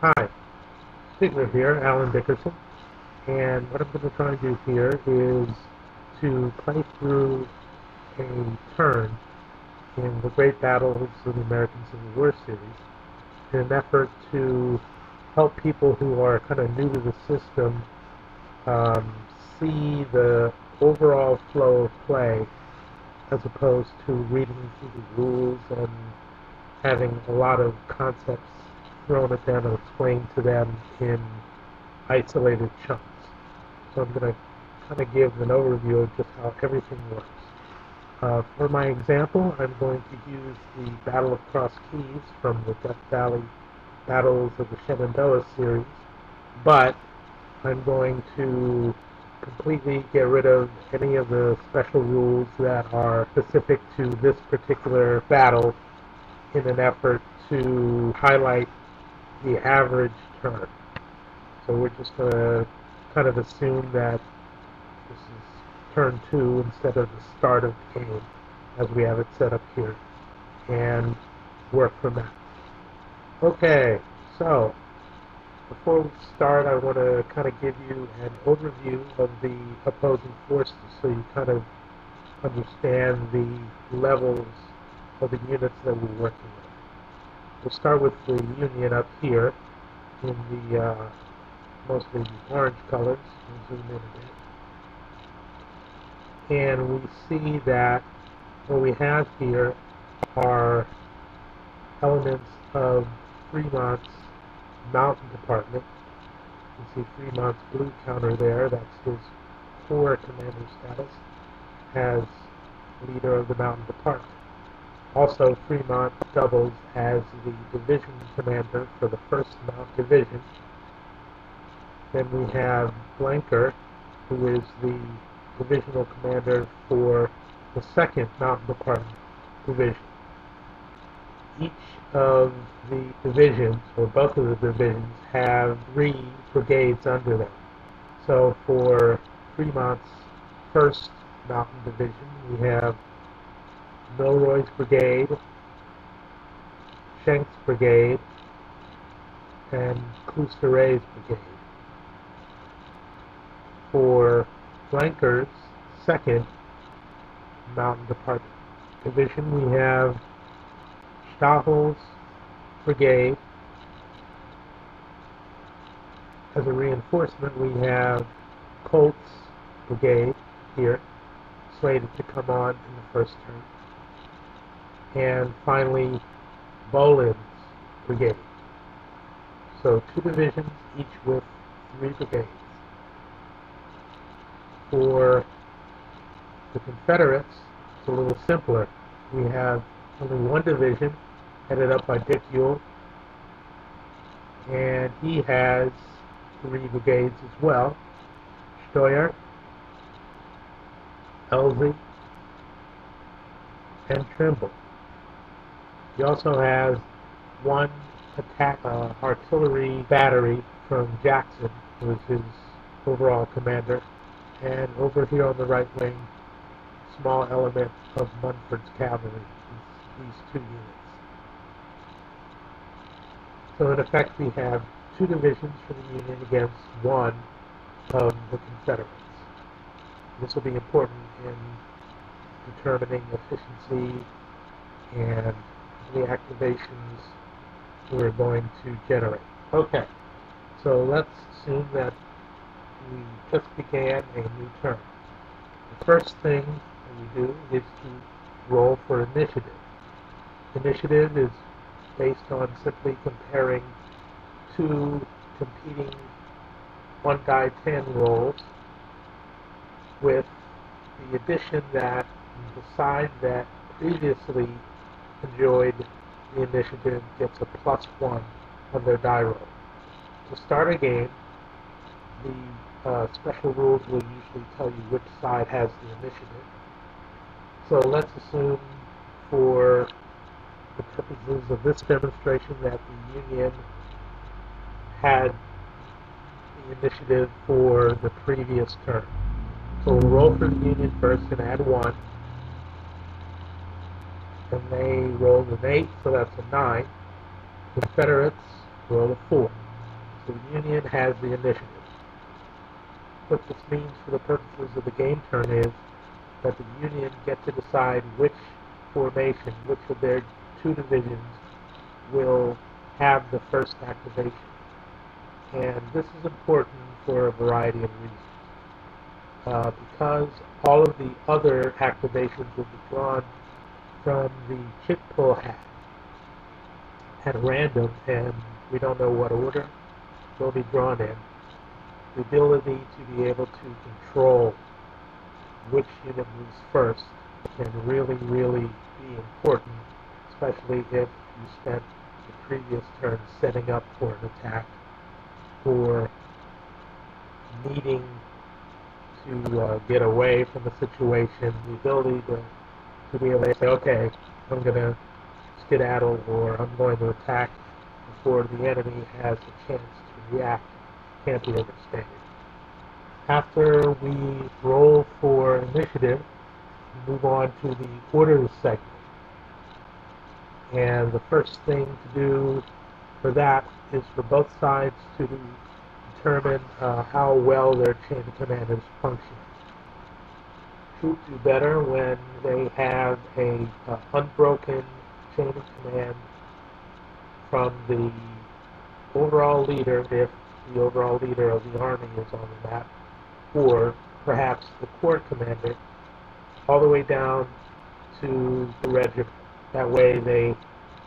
Hi, Stigler here, Alan Dickerson, and what I'm going to try and do here is to play through a turn in the Great Battles of the American Civil War series in an effort to help people who are kind of new to the system see the overall flow of play as opposed to reading through the rules and having a lot of concepts thrown at them and explained to them in isolated chunks. So I'm going to kind of give an overview of just how everything works. For my example, I'm going to use the Battle of Cross Keys from the Death Valley Battles of the Shenandoah series, but I'm going to completely get rid of any of the special rules that are specific to this particular battle in an effort to highlight the average turn. So we're just going to kind of assume that this is turn 2 instead of the start of the game as we have it set up here, and work from that. Okay, so before we start, I want to kind of give you an overview of the opposing forces so you kind of understand the levels of the units that we're working with. We'll start with the Union up here in the mostly the orange colors. We'll zoom in a bit. And we see that what we have here are elements of Fremont's Mountain Department. You see Fremont's blue counter there. That's his Corps commander status as leader of the Mountain Department. Also, Fremont doubles as the division commander for the 1st Mountain Division. Then we have Blanker, who is the divisional commander for the 2nd Mountain Department Division. Each of the divisions, or both of the divisions, have 3 brigades under them. So for Fremont's 1st Mountain Division, we have Milroy's Brigade, Schenck's Brigade, and Clusaray's Brigade. For Blanker's 2nd Mountain Department Division, we have Stahel's Brigade. As a reinforcement, we have Colt's Brigade here, slated to come on in the first turn. And finally, Bolin's Brigade. So 2 divisions, each with 3 brigades. For the Confederates, it's a little simpler. We have only 1 division, headed up by Dick Ewell, and he has 3 brigades as well: Steuer, Elzey, and Trimble. He also has 1 attack artillery battery from Jackson, who is his overall commander, and over here on the right wing, small element of Munford's cavalry, these 2 units. So in effect, we have 2 divisions for the Union against 1 of the Confederates. This will be important in determining efficiency and the activations we're going to generate. Okay, so let's assume that we just began a new turn. The first thing that we do is to roll for initiative. Initiative is based on simply comparing 2 competing 1-die-10 rolls with the addition that the side that previously enjoyed the initiative gets a +1 on their die roll. To start a game, the special rules will usually tell you which side has the initiative. So let's assume, for the purposes of this demonstration, that the Union had the initiative for the previous turn. So we'll roll for the Union first and add 1. And they rolled an 8, so that's a 9. Confederates roll a 4. The Union has the initiative. What this means for the purposes of the game turn is that the Union get to decide which formation, which of their two divisions will have the first activation. And this is important for a variety of reasons. Because all of the other activations will be drawn from the chip pull hat at random, and we don't know what order they'll be drawn in, the ability to be able to control which unit moves first can really, really be important, especially if you spent the previous turn setting up for an attack or needing to get away from the situation. The ability to be able to say, okay, I'm going to skedaddle or I'm going to attack before the enemy has a chance to react can't be overstated. After we roll for initiative, we move on to the orders segment. And the first thing to do for that is for both sides to determine how well their chain of command is functioning. Troops do better when they have a unbroken chain of command from the overall leader, if the overall leader of the army is on the map, or perhaps the corps commander, all the way down to the regiment. That way they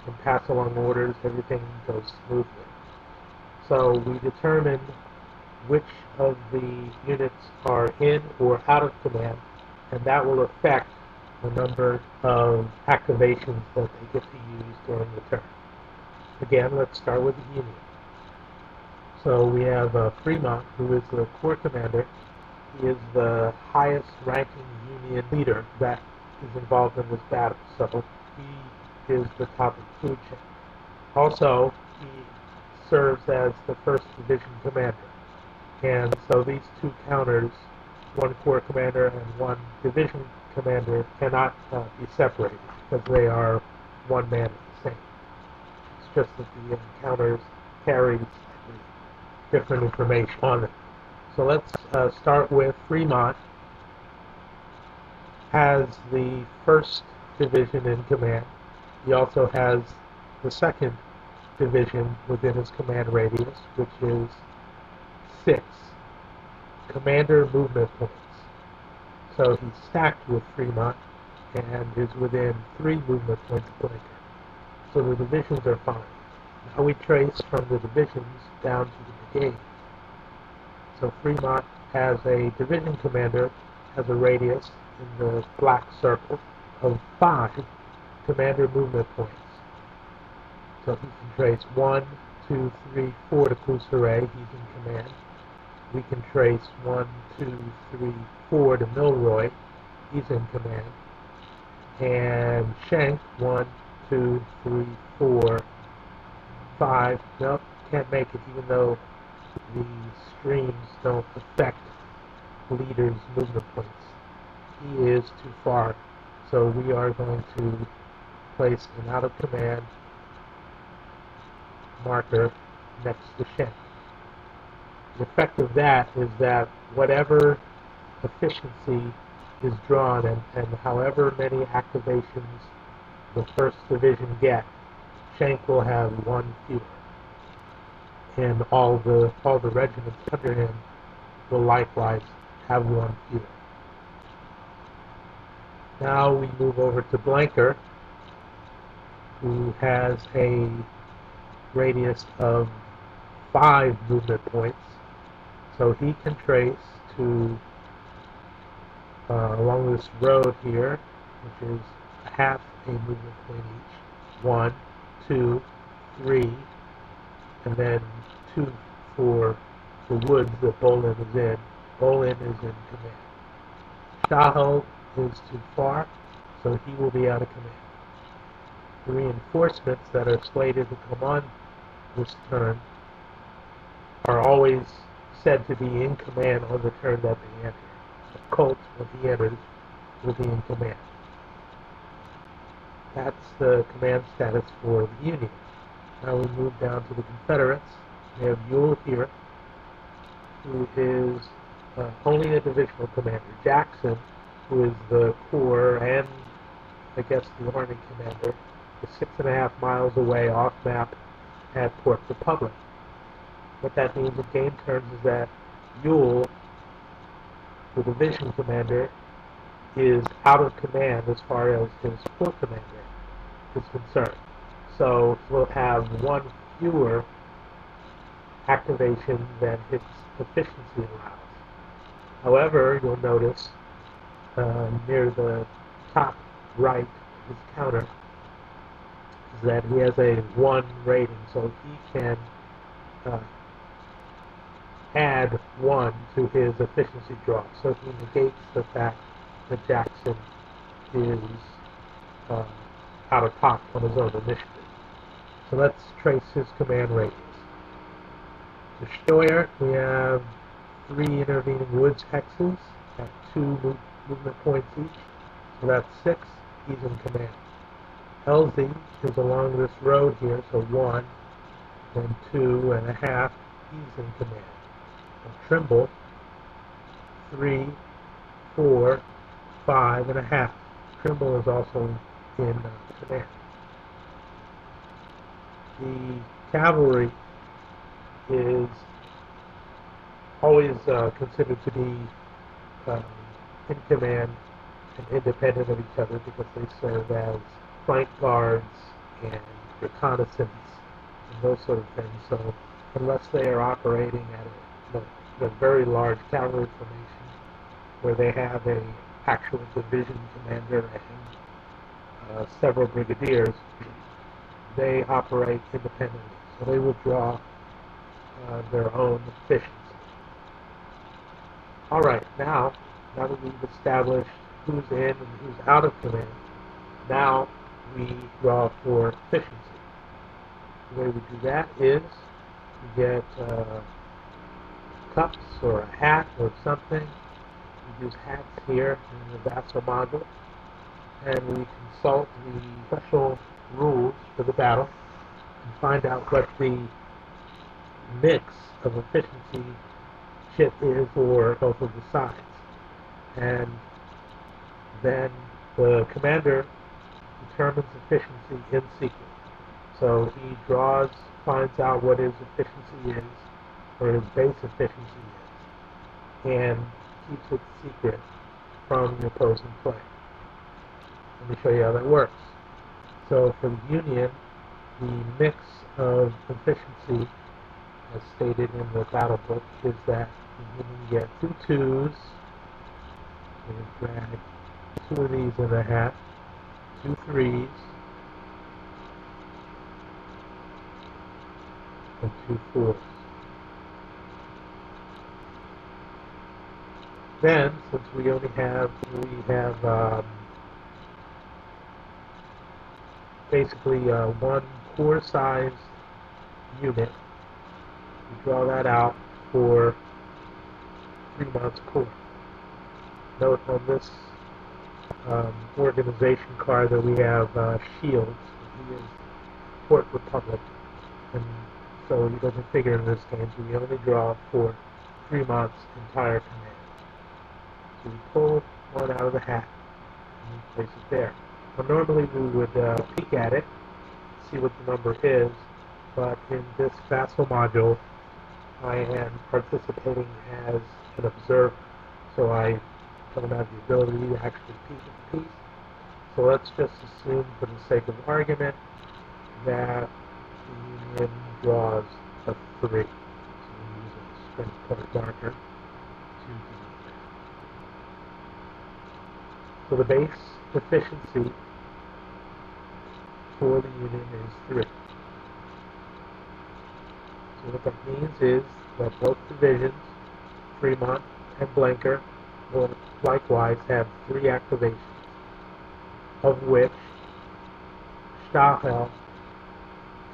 can pass along orders, everything goes smoothly. So we determine which of the units are in or out of command, and that will affect the number of activations that they get to use during the turn. Again, let's start with the Union. So we have Fremont, who is the corps commander. He is the highest ranking Union leader that is involved in this battle, so he is the top of the food chain. Also, he serves as the 1st Division commander. And so these two counters, one corps commander and one division commander, cannot be separated because they are one man at the same. It's just that the counters carry different information on them. So let's start with Fremont. Has the 1st Division in command. He also has the 2nd Division within his command radius, which is 6 commander movement points. So he's stacked with Fremont and is within 3 movement points of Blinker. So the divisions are fine. Now we trace from the divisions down to the brigade. So Fremont has a division commander, has a radius in the black circle of 5 commander movement points. So he can trace 1, 2, 3, 4 to Couseret, he's in command. We can trace 1, 2, 3, 4 to Milroy, he's in command. And Schenck, 1, 2, 3, 4, 5, nope, can't make it even though the streams don't affect leaders' movement points. He is too far, so we are going to place an out of command marker next to Schenck. The effect of that is that whatever efficiency is drawn and however many activations the 1st Division get, Schenck will have 1 fewer. And all the regiments under him will likewise have 1 fewer. Now we move over to Blanker, who has a radius of 5 movement points. So he can trace to along this road here, which is half a movement point each. 1, 2, 3, and then 2 for the woods that Bolin is in. Bolin is in command. Shaho is too far, so he will be out of command. The reinforcements that are slated to come on this turn are always said to be in command on the turn that they enter. Colt, when he enters, will be in command. That's the command status for the Union. Now we move down to the Confederates. We have Yule here, who is only a divisional commander. Jackson, who is the Corps and I guess the Army commander, is 6.5 miles away off map at Port Republic. What that means in game terms is that Yule, the division commander, is out of command as far as his Corps commander is concerned. So he'll have one fewer activation than his efficiency allows. However, you'll notice near the top right of his counter is that he has a 1 rating, so he can add 1 to his efficiency drop. So he negates the fact that Jackson is out of pocket on his own initiative. So let's trace his command ratings. Destroyer, we have 3 intervening woods hexes at 2 movement points each, so that's 6. He's in command. Elsie is along this road here, so 1, then 2.5. He's in command. And Trimble, 3, 4, 5.5. Trimble is also in command. The cavalry is always considered to be in command and independent of each other because they serve as flank guards and reconnaissance and those sort of things. So unless they are operating at a very large cavalry formation where they have a actual division commander and several brigadiers, they operate independently. So they will draw their own efficiency. Alright, now that we've established who's in and who's out of command, now we draw for efficiency. The way we do that is we get cups or a hat or something. We use hats here in the vassal module, and we consult the special rules for the battle and find out what the mix of efficiency chip is for both of the sides. And then the commander determines efficiency in sequence. So he finds out what his efficiency is, or his base efficiency is, and keeps it secret from the opposing player. Let me show you how that works. So for the Union, the mix of efficiency, as stated in the battle book, is that the Union get 2 2s, and drag 2 of these in the hat, 2 3s, and 2 4s. Then, since we only have basically one core-sized unit, we draw that out for 3 months core. Note on this organization card that we have Shields. He is Port Republic, and so he doesn't figure in this game, so we only draw for 3 months entire command. So we pull one out of the hat and we place it there. Now normally we would peek at it, see what the number is, but in this vassal module I am participating as an observer, so I don't have the ability to actually peek at the piece. So let's just assume, for the sake of argument, that the Union draws a 3. So we use a strength color marker to do that. So the base efficiency for the Union is 3. So what that means is that both divisions, Fremont and Blanker, will likewise have 3 activations, of which Stahel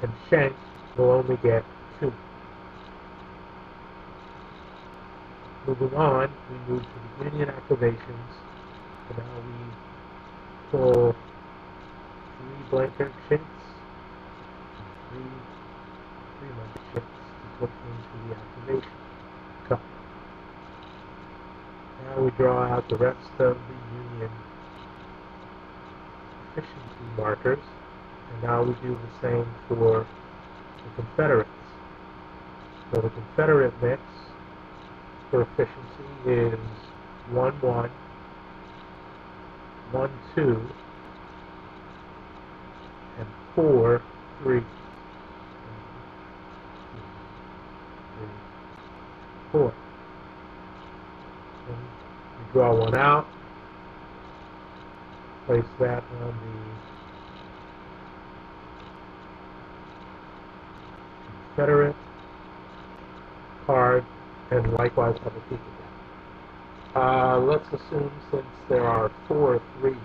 and Schenck will only get 2. Moving on, we move to the Union activations, and now we pull 3 Blanker chits and 3 Fremont chits put into the activation cup. Now we draw out the rest of the Union efficiency markers, and now we do the same for the Confederates. So the Confederate mix for efficiency is 1-1, 1-2, and 4-3. 4. And we draw one out, place that on the Confederate card, and likewise have a peek at that. Let's assume, since there are 4 3s,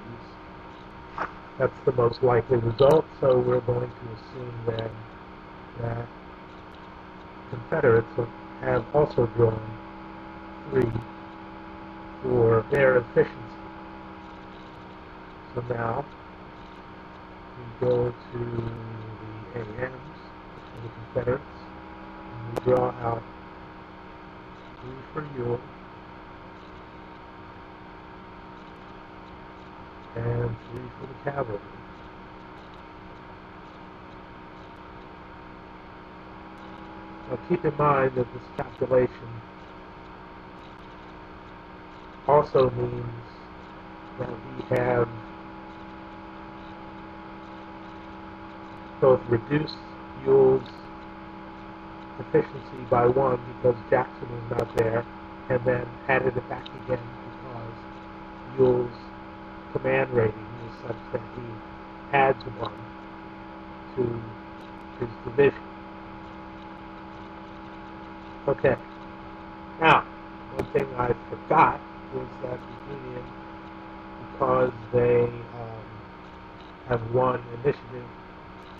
that's the most likely result, so we're going to assume then that Confederates have also drawn 3 for their efficiency. So now we go to the AMs for the Confederates, and we draw out 3 for Ewell and 3 for the cavalry. Now keep in mind that this calculation also means that we have both reduced Ewell's efficiency by 1 because Jackson is not there, and then added it back again because Ewell's command rating is such that he adds 1 to his division. Okay. Now, one thing I forgot was that the Union, because they have 1 initiative,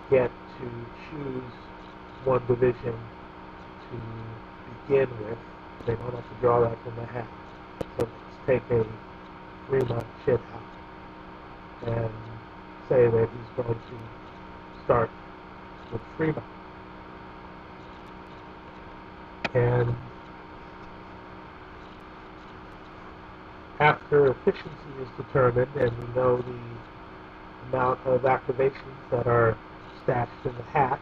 get to choose 1 division to begin with. They don't have to draw that from the hat. So let's take a Fremont shit out and say that he's going to start with Fremont. And after efficiency is determined and we know the amount of activations that are stashed in the hat,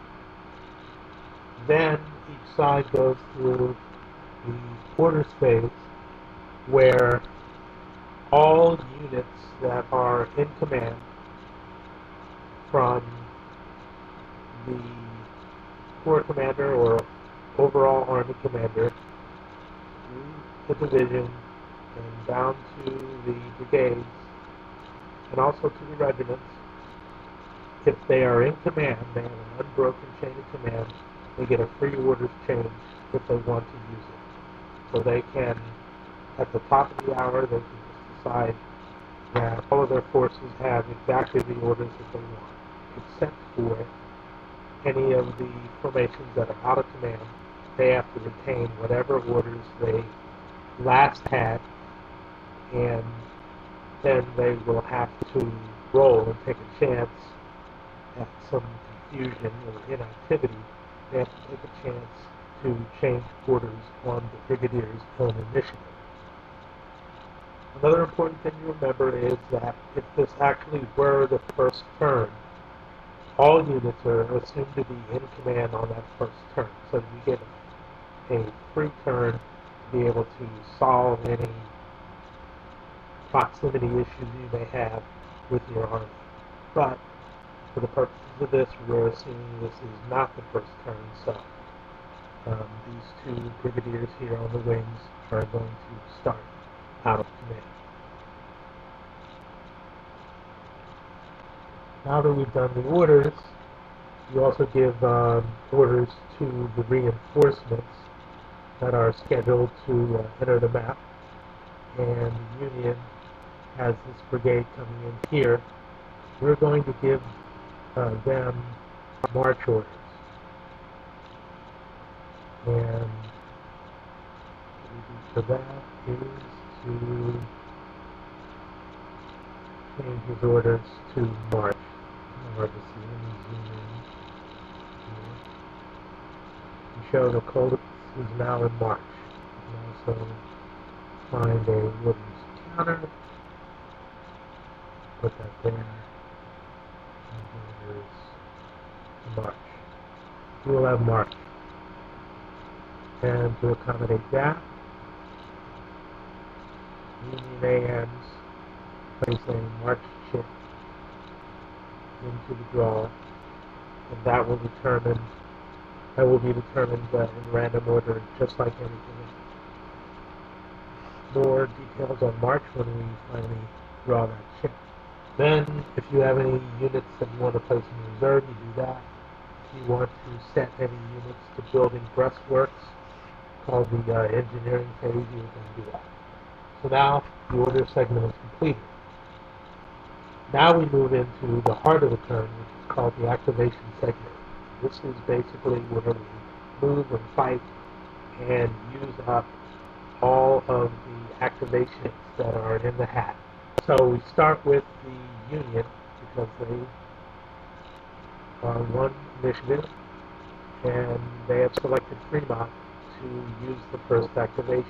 then each side goes through the orders phase where all units that are in command from the corps commander or overall army commander through the division and down to the brigades and also to the regiments, if they are in command, they have an unbroken chain of command, they get a free orders change if they want to use it. So they can, at the top of the hour, they can just decide that all of their forces have exactly the orders that they want, except for any of the formations that are out of command. They have to retain whatever orders they last had, and then they will have to roll and take a chance at some confusion or inactivity. They have to take a chance to change orders on the brigadier's own initiative. Another important thing to remember is that if this actually were the first turn, all units are assumed to be in command on that first turn. So you get a free turn to be able to solve any proximity issues you may have with your army. But for the purposes of this, we're assuming this is not the first turn, so these 2 brigadiers here on the wings are going to start out of command. Now that we've done the orders, we also give orders to the reinforcements that are scheduled to enter the map, and the Union has this brigade coming in here. We're going to give them march orders, and what we do for that is to change his orders to march. Hard to see. Let me zoom in here. You show the coldest is now in March. You can also find a wooden counter, put that there, and here's March. We will have March. And to accommodate that, Union AMs place a March chip into the drawer, and that will be determined in random order, just like anything else. More details on March when we finally draw that chip. Then, if you have any units that you want to place in reserve, you do that. If you want to set any units to building breastworks, called the engineering phase, you can do that. So now the order segment is completed. Now we move into the heart of the turn, which is called the activation segment. This is basically where we move and fight and use up all of the activations that are in the hat. So we start with the Union because they are one initiative and they have selected Fremont to use the first activation.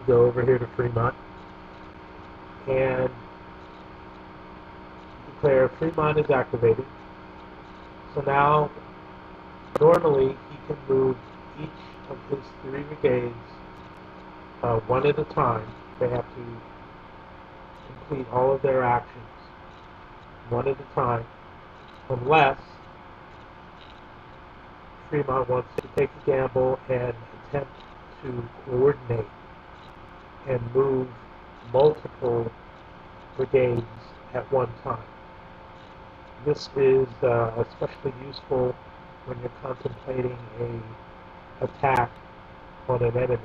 Go over here to Fremont and declare Fremont is activated. So now, normally he can move each of his 3 brigades one at a time. They have to complete all of their actions one at a time, unless Fremont wants to take a gamble and attempt to coordinate and move multiple brigades at one time. This is especially useful when you're contemplating an attack on an enemy.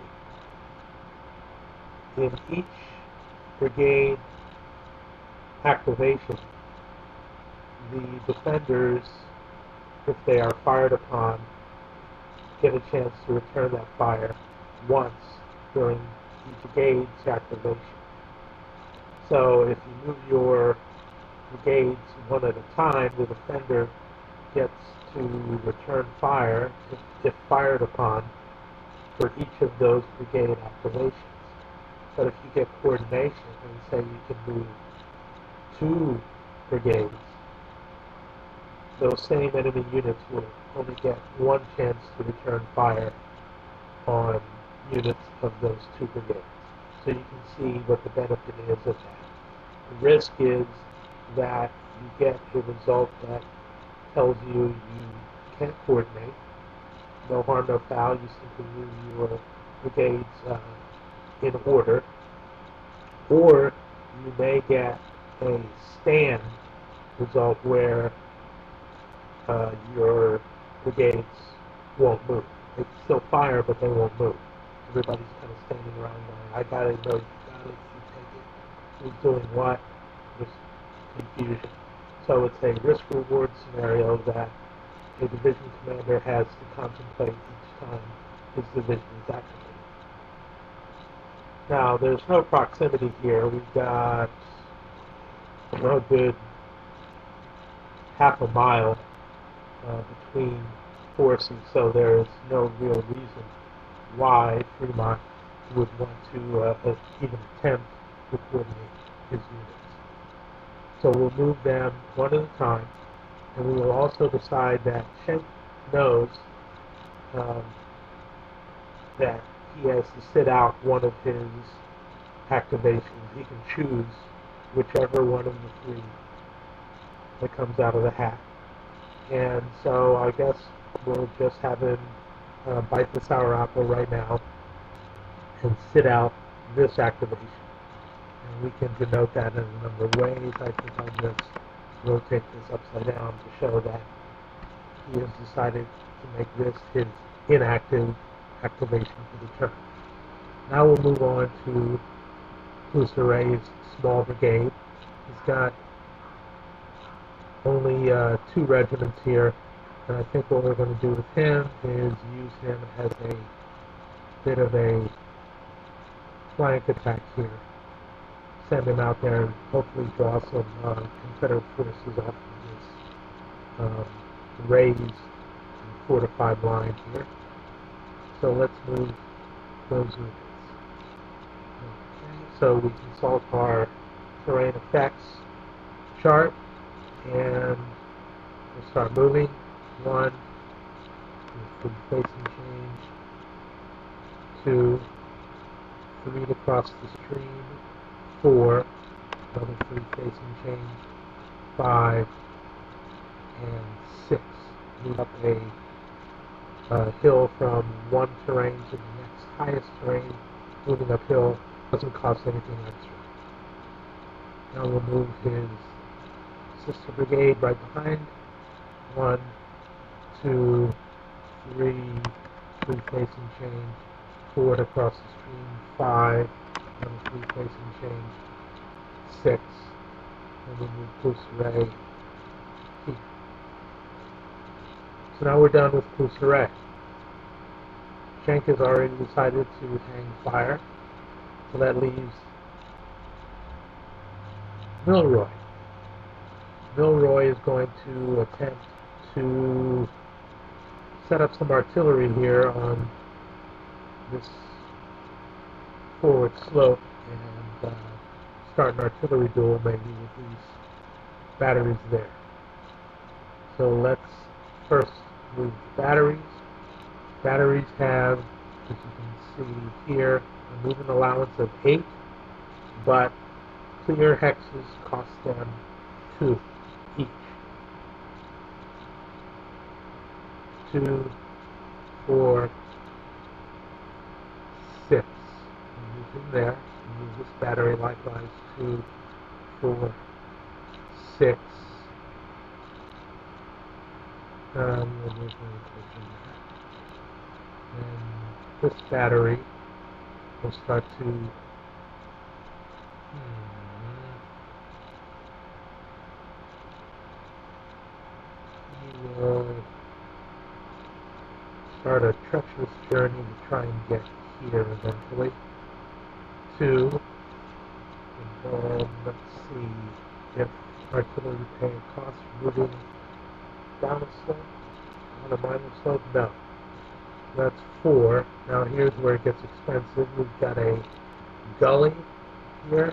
In each brigade activation, the defenders, if they are fired upon, get a chance to return that fire once during each brigade's activation. So if you move your brigades one at a time, the defender gets to return fire if fired upon for each of those brigade activations. But if you get coordination and say you can move 2 brigades, those same enemy units will only get 1 chance to return fire on units of those 2 brigades. So you can see what the benefit is of that. The risk is that you get a result that tells you can't coordinate. No harm, no foul. You simply move your brigades in order. Or you may get a stand result where your brigades won't move. They can still fire, but they won't move. Everybody's kind of standing around going, I got it, no, you got it, you take it. Who's doing what? Just confusion. So it's a risk-reward scenario that a division commander has to contemplate each time his division is activated. Now, there's no proximity here. We've got a good half a mile between forces, so there's no real reason why Fremont would want to even attempt to coordinate his units. So we'll move them one at a time, and we will also decide that Schenck knows that he has to sit out one of his activations. He can choose whichever one of the 3 that comes out of the hat. And so I guess we'll just have him bite the sour apple right now and sit out this activation. And we can denote that in a number of ways. I think I'll just rotate this upside down to show that he has decided to make this his inactive activation for the turn. Now we'll move on to Clusaray's small brigade. He's got only 2 regiments here, and I think what we're going to do with him is use him as a bit of a flank attack here. Send him out there and hopefully draw some Confederate forces off of this raised and fortified line here. So let's move those units. Okay, so we consult our terrain effects chart and we'll start moving. 1, free facing change. 2, 3 to cross the stream. 4, another free facing change. 5 and 6. Move up a hill from one terrain to the next highest terrain. Moving uphill doesn't cost anything extra. Now we'll move his sister brigade right behind. 1, 2, 3, free facing change. 4 to cross the stream. 5, another free facing change. 6, and we move Pousseret here. So now we're done with Pousseret. Schenk has already decided to hang fire, so that leaves Milroy. Milroy is going to attempt to set up some artillery here on this forward slope and start an artillery duel maybe with these batteries there. So let's first move the batteries. Batteries have, as you can see here, a movement allowance of 8, but clear hexes cost them 2 each. 2, 4, 6. Move in there. Move this battery likewise. 2, 4, 6. We'll move in there. And this battery will start to he will start a treacherous journey to try and get here eventually. 2, and then let's see if artillery pay costs moving down a slope, on a minor slope. No. That's 4. Now here's where it gets expensive. We've got a gully here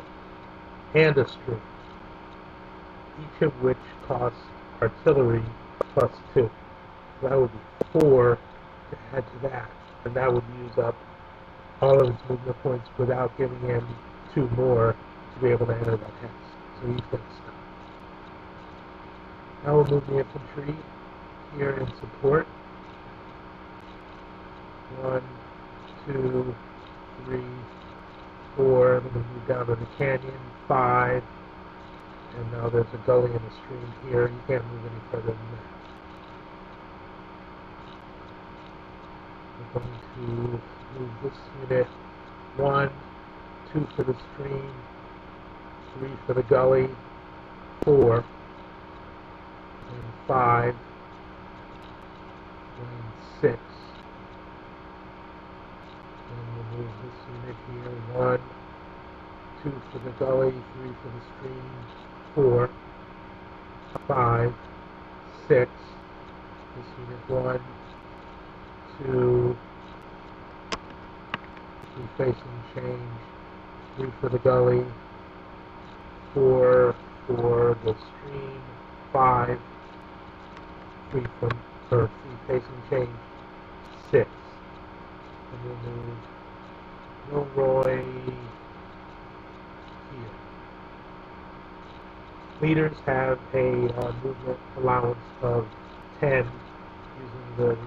and a stream, each of which costs artillery plus 2. So that would be 4 to add to that, and that would use up all of his movement points without giving him 2 more to be able to enter that hex. So he's going to stop. Now we'll move the infantry here in support. 1, 2, 3, 4. Then we move down to the canyon. 5. And now there's a gully and a stream here. You can't move any further than that. We're going to move this unit. 1, 2 for the stream. 3 for the gully. 4. And 5. And 6. And we'll move this unit here. 1, 2 for the gully, 3 for the stream, 4, 5, 6. This unit 1, 2, 3 facing change, 3 for the gully, 4 for the stream, 5, 3 facing change, 6. And we'll move Milroy here. Leaders have a movement allowance of 10 using the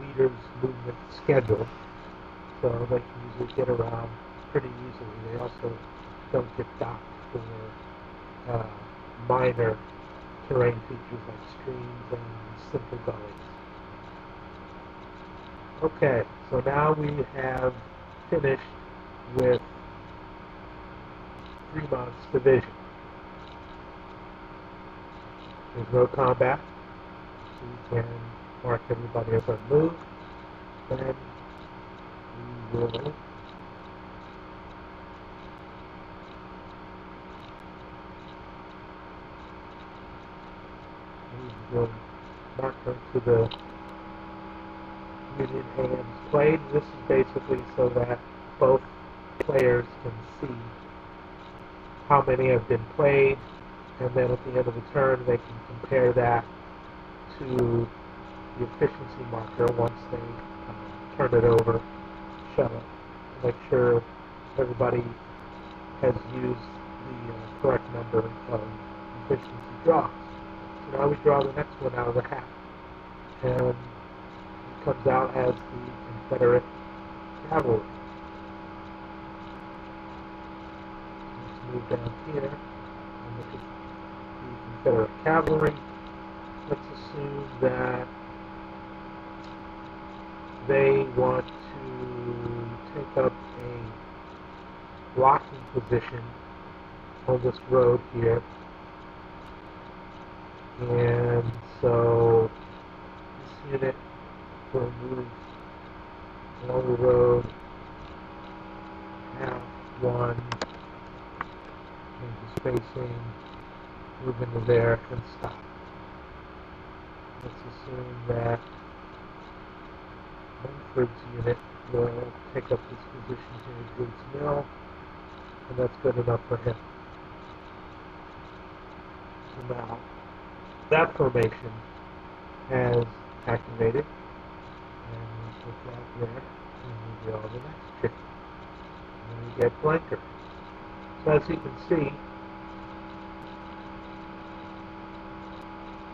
leader's movement schedule, so they can usually get around pretty easily. They also don't get docked for minor terrain features like streams and simple gullies. Okay, so now we have finished with Fremont's division. There's no combat, so we can mark everybody as unmoved. Then we will mark her to the unit hands played. This is basically so that both players can see how many have been played, and then at the end of the turn they can compare that to the efficiency marker once they turn it over, show it, to make sure everybody has used the correct number of efficiency draws. So now we draw the next one out of the hat, and it comes out as the Confederate cavalry. Let's move down here and look at the Confederate cavalry. Let's assume that they want to take up a blocking position on this road here, and so this unit will move along the road, half one, change the spacing, move into there, and stop. Let's assume that Munford's unit will take up this position here at Gates Mill, and that's good enough for him. So now, that formation has activated, and we put that there, and we draw the next chicken. And then we get blanker. So as you can see,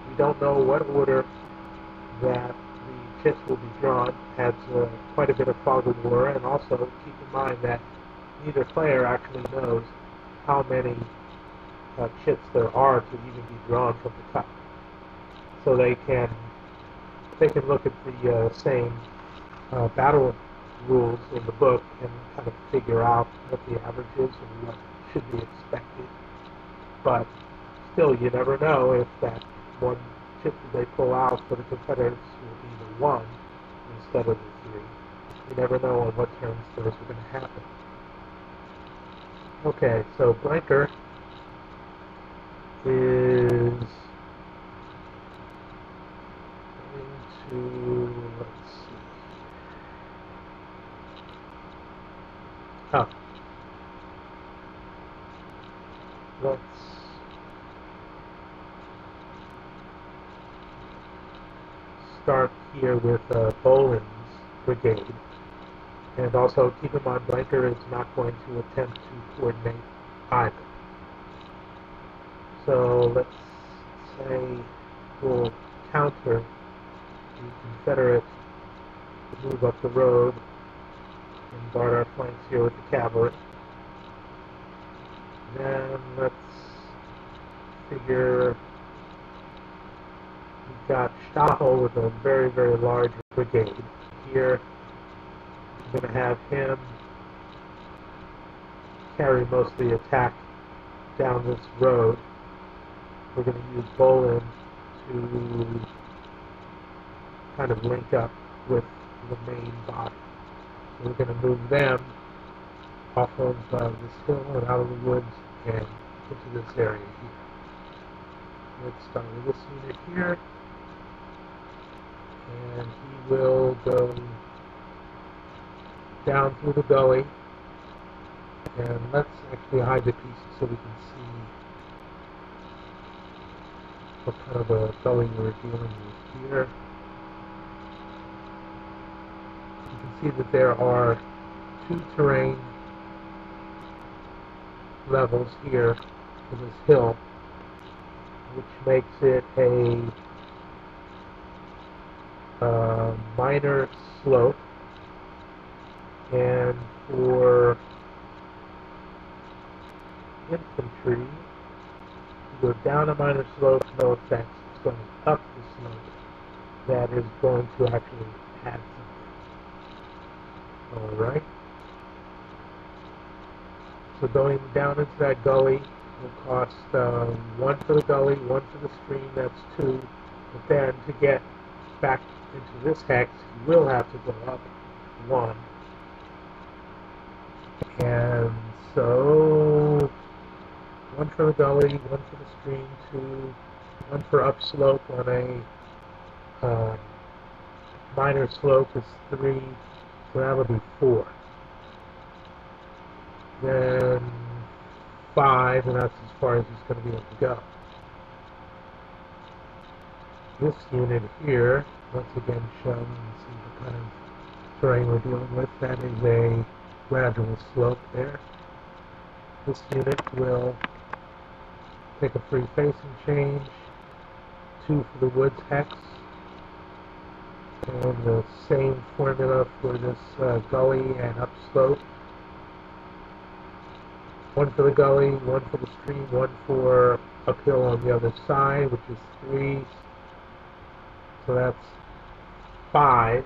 we don't know what order that the chits will be drawn. Adds quite a bit of fog of war, and also keep in mind that neither player actually knows how many chits there are to even be drawn from the cup. So they can look at the same battle rules in the book and kind of figure out what the average is and what should be expected. But still, you never know if that one chip that they pull out for the Confederates will be the 1 instead of the 3. You never know on what turns those are going to happen. Okay, so blanker is going to, let's see. Oh. Let's start here with Boland's brigade. And also keep in mind blanker is not going to attempt to coordinate either. So let's say we'll counter the Confederate to move up the road and guard our flanks here with the cavalry. Then let's figure we've got Stachel with a very, very large brigade. Here we're going to have him carry most of the attack down this road. We're going to use Boland to kind of link up with the main body. So we're going to move them off of this hill and out of the woods and into this area here. Let's start with this unit here, and he will go down through the gully, and let's actually hide the pieces so we can see what kind of a gully we're dealing with here. You can see that there are 2 terrain levels here in this hill, which makes it a minor slope, and for infantry to go down a minor slope, no effects. It's going up the slope that is going to actually add something. Alright. So going down into that gully will cost 1 for the gully, 1 for the stream, that's 2. But then to get back into this hex, you will have to go up 1. And so 1 for the gully, 1 for the stream, 2, 1 for upslope on a minor slope is 3, so that'll be 4. Then 5, and that's as far as he's going to be able to go. This unit here, once again shown, you can see the kind of terrain we're dealing with. That is a gradual slope there. This unit will take a free facing change, 2 for the woods hex, and the same formula for this gully and upslope. 1 for the gully, 1 for the stream, 1 for uphill on the other side, which is 3. So that's 5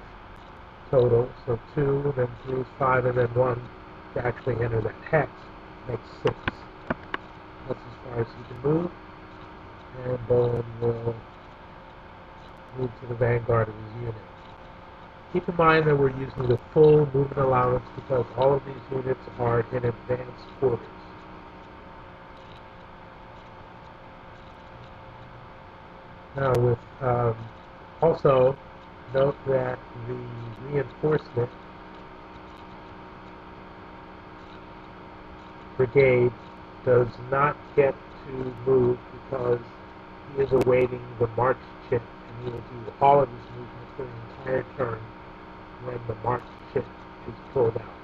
total. So 2, then 3 is 5, and then 1 to actually enter that hex makes 6. That's as far as he can move. And Bowen will move to the vanguard of his unit. Keep in mind that we're using the full movement allowance because all of these units are in advanced quarters. Now, with also note that the reinforcement brigade does not get to move because he is awaiting the march chit, and he will do all of his movement for the entire turn when the march chit is pulled out.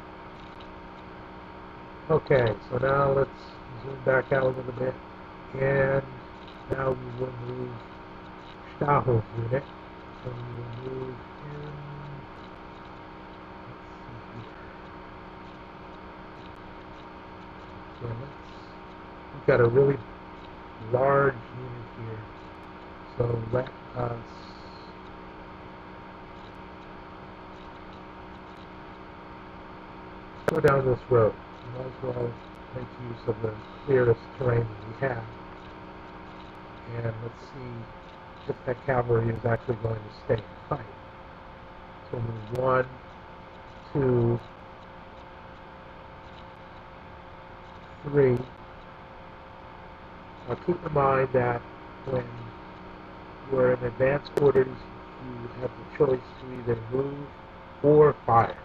Okay, so now let's zoom back out a little bit, and now we will move Stahel's unit. So we will move in, let's see here. So we've got a really large unit here. So let us go down this road. We might as well make use of the clearest terrain that we have. And let's see if that cavalry is actually going to stay and fight. So move 1, 2, 3. Now keep in mind that when you're in advanced quarters, you have the choice to either move or fire.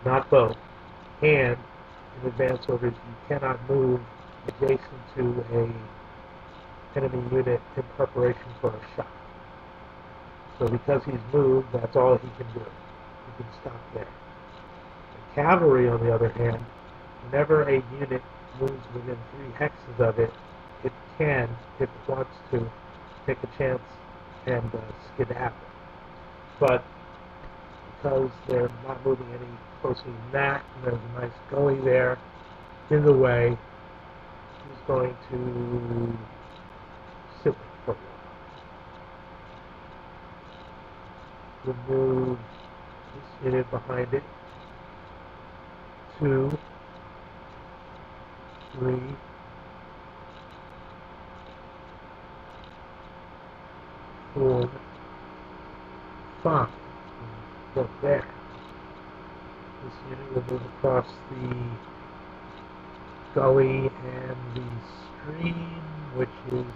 Not both. And in advanced orders, you cannot move adjacent to a enemy unit in preparation for a shot. So because he's moved, that's all he can do. He can stop there. The cavalry, on the other hand, whenever a unit moves within 3 hexes of it, it can, if it wants to, take a chance and skedaddle. But because they're not moving any closer than that, and there's a nice gully there in the way, he's going to sit for a while. We'll move this unit behind it. 2, 3, 4, 5. Look there. This unit will move across the gully and the stream, which is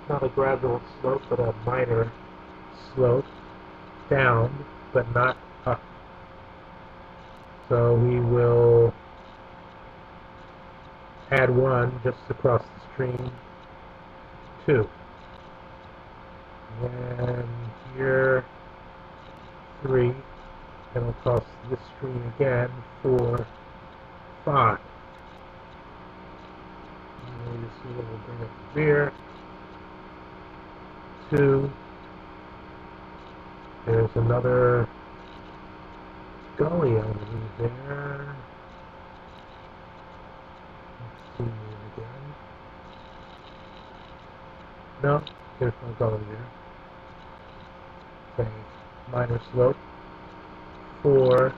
not a gradual slope, but a minor slope down, but not up. So we will add 1 just across the stream, 2. And here, 3, and across this stream again, 4, 5. And you see that we'll bring up the rear, 2. There's another gully over there. Let's see again. No, there's no gully there. A minor slope. 4,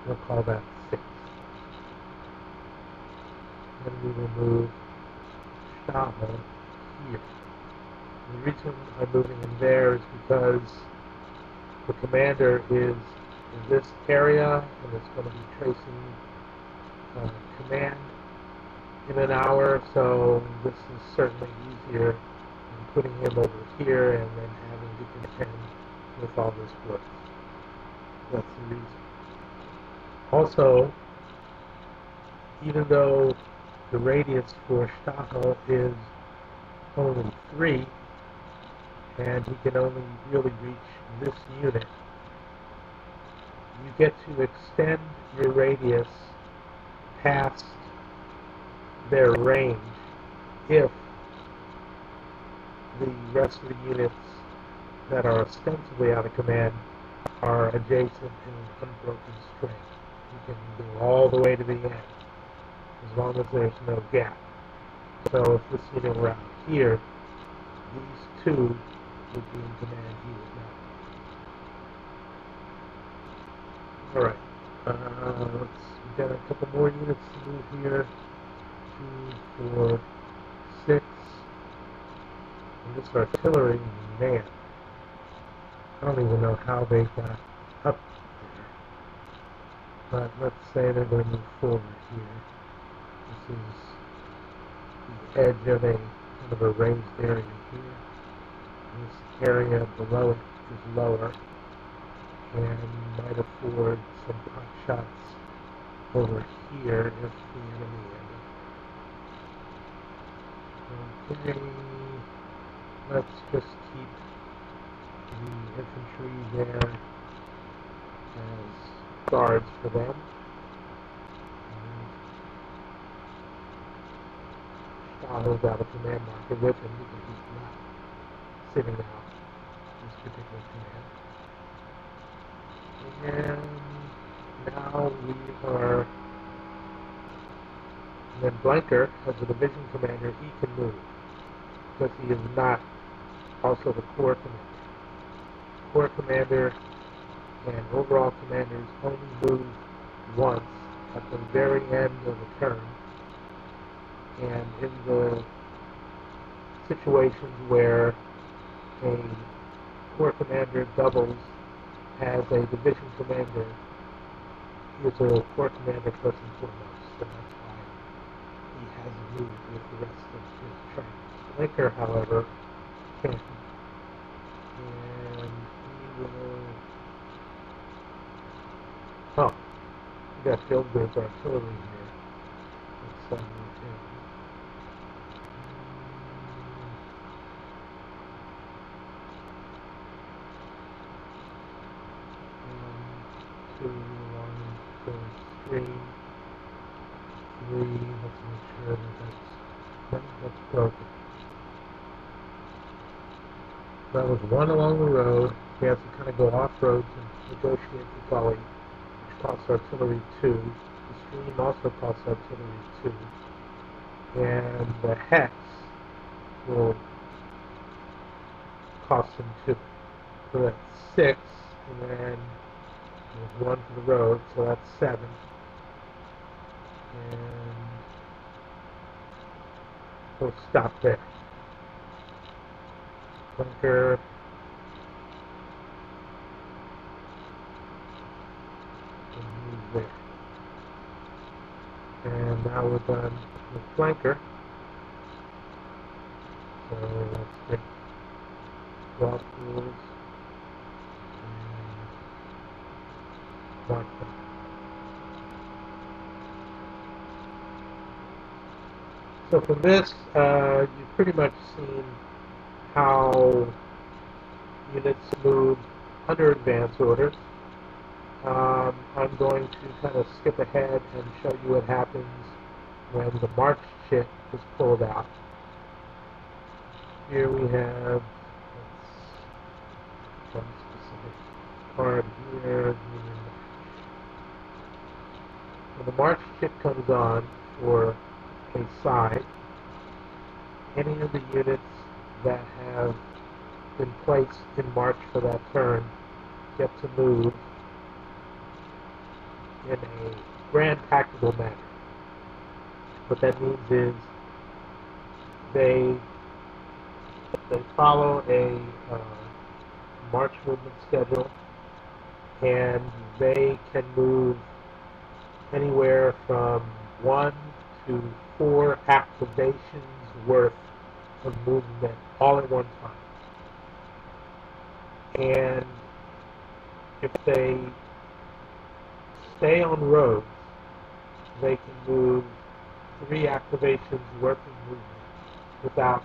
we'll call that 6. Then we will move Stahel here. The reason I'm moving him there is because the commander is in this area and it's going to be tracing command in an hour, so this is certainly easier and putting him over here and then having to contend with all this blitz. That's the reason. Also, even though the radius for Stachel is only 3, and he can only really reach this unit, you get to extend your radius past their range if the rest of the units that are ostensibly out of command are adjacent in an unbroken string. You can go all the way to the end as long as there's no gap. So if this unit were out here, these two would be in command, he would not. Alright, we've got a couple more units to move here. 2, 4, 6. And this artillery, man, I don't even know how they got up there. But let's say they're going to move forward here. This is the edge of a kind of a raised area here. This area below it is lower and might afford some pot shots over here if the enemy ended. Okay, let's just keep the infantry there as guards for them. Stachel's out of command marker with him because he's not sitting out this particular command. And now we are, and then Blanker, as a division commander, he can move because he is not also the corps commander. Corps commander and overall commanders only move once at the very end of the turn, and in the situations where a corps commander doubles as a division commander, he is a corps commander first and foremost, so that's why he hasn't moved with the rest of his trainers. Blinker, however, can. And he will... Oh, we got Fieldgren's artillery here. Let's send with him. 1, 2, 1, 2, 3. Let's make sure that that's broken. That was one along the road. We have to kind of go off-road to negotiate the gully, which costs artillery 2. The stream also costs artillery 2. And the hex will cost him 2. So that's 6, and then there's 1 for the road, so that's 7. And we'll stop there. Bunker. And move there. And now we're done with flanker. So let's take drop rules and mark them. So from this, you've pretty much seen how units move under advance orders. I'm going to kind of skip ahead and show you what happens when the march chit is pulled out. Here we have one specific card here. When the march chit comes on for a side, any of the units that have been placed in march for that turn get to move in a grand tactical manner. What that means is they follow a march movement schedule, and they can move anywhere from 1 to 4 activations worth of movement all at one time. And if they stay on roads, they can move 3 activations worth of movement without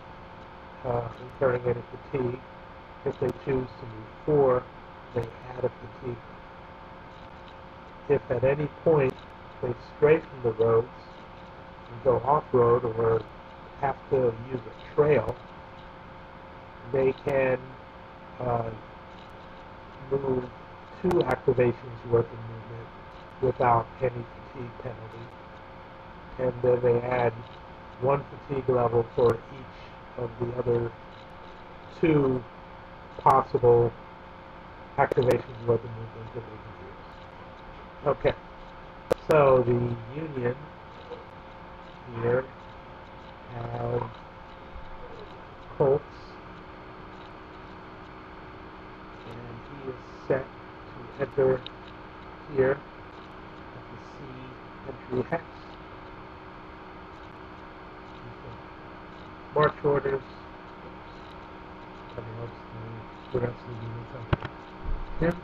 incurring any fatigue. If they choose to move 4, they add a fatigue. If at any point they stray from the roads and go off-road or have to use a trail, they can move 2 activations worth of movement without any fatigue penalty. And then they add 1 fatigue level for each of the other 2 possible activations worth of movement that they can use. Okay, so the union here has Colts, and he is set to enter here at the C entry hex. March orders. That helps the rest of the units under him.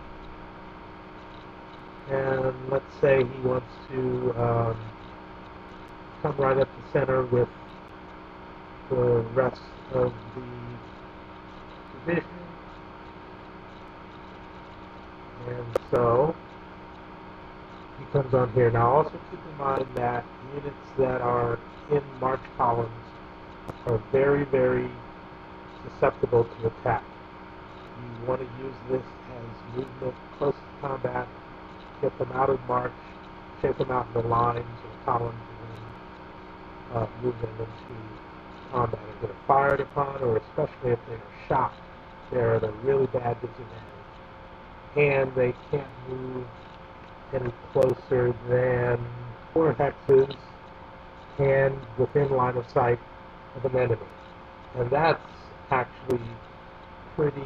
And let's say he wants to come right up the center with the rest of the division. And so he comes on here. Now also keep in mind that units that are in march columns are very, very susceptible to attack. You want to use this as movement close to combat, get them out of march, shape them out in the lines or columns, and then move them into combat and get fired upon, or especially if they are shot, they're at a really bad disadvantage. And they can't move any closer than 4 hexes and within line of sight of an enemy. And that's actually pretty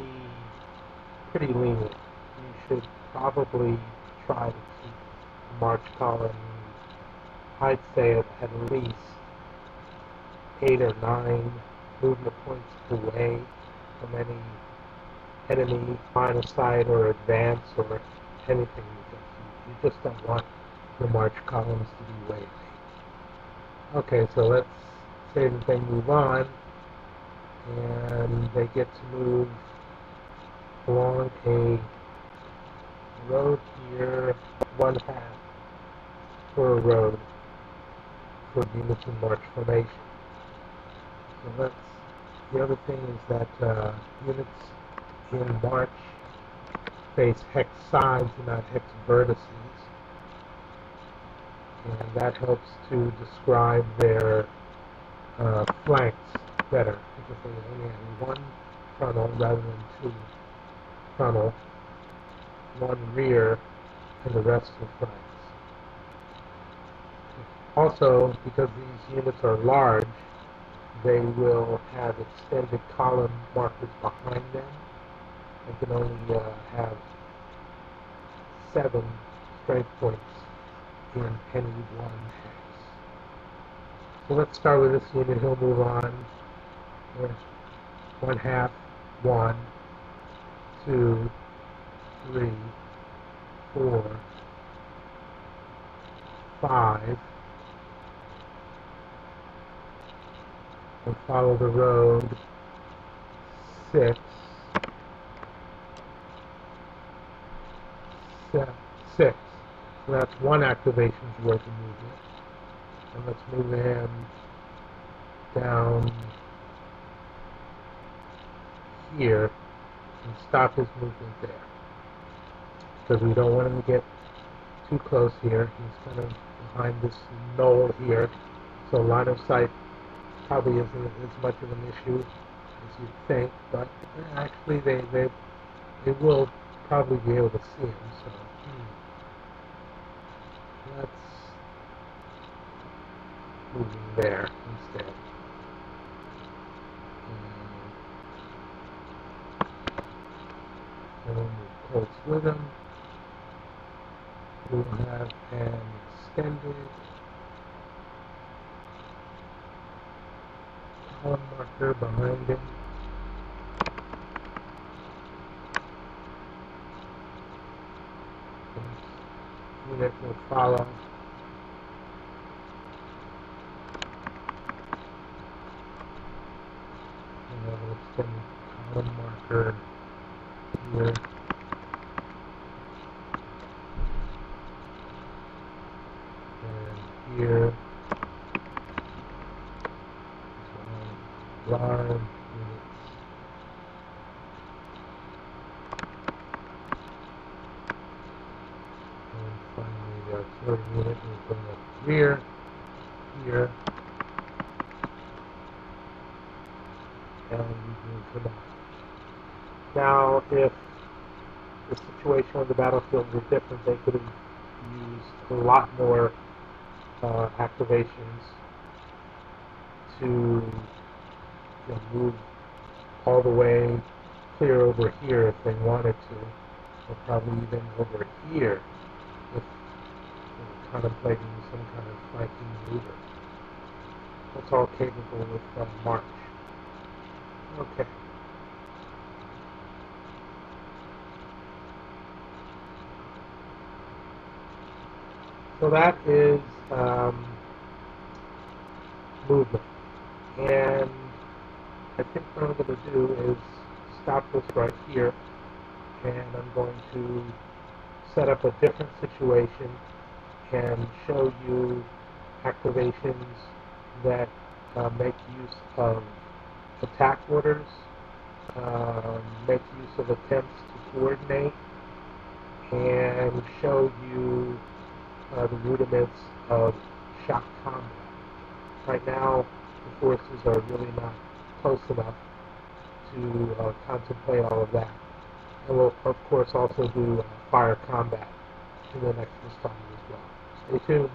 lenient. You should probably try to keep a march column, I'd say, at least 8 or 9 movement points away from any enemy line of sight or advance or anything. You just don't want the march columns to be way late. Okay, so let's say that they move on, and they get to move along a road here, 1/2 for a road for units in march formation. So the other thing is that units in march face hex sides and not hex vertices, and that helps to describe their flanks better, because they only have 1 frontal rather than 2 frontal, 1 rear, and the rest of the flanks. Also, because these units are large, they will have extended column markers behind them. They can only have 7 strength points in any one hex. So let's start with this unit. He'll move on with 1/2, 1, 2, 3, 4, 5. We'll follow the road 6, 6. So that's 1 activation's worth of movement. And let's move him down here and stop his movement there, because we don't want him to get too close here. He's kind of behind this knoll here, so line of sight probably isn't as much of an issue as you'd think, but actually they will probably be able to see him. So let's move him there instead. And we'll move Colts with him. We'll have an extended column marker behind him. Unit will follow. And then we'll extend column marker here. And here. Line units. And finally the auxiliary unit will go up here, here, and we move to that. Now, if the situation on the battlefield was different, they could have used a lot more activations to move all the way clear over here if they wanted to, or probably even over here if contemplating some kind of flanking maneuver. That's all capable with March. Okay. So that is movement. And I think what I'm going to do is stop this right here, and I'm going to set up a different situation and show you activations that make use of attack orders, make use of attempts to coordinate, and show you the rudiments of shock combat. Right now, the forces are really not close enough to contemplate all of that. And we'll, of course, also do fire combat in the next installment as well. Stay tuned.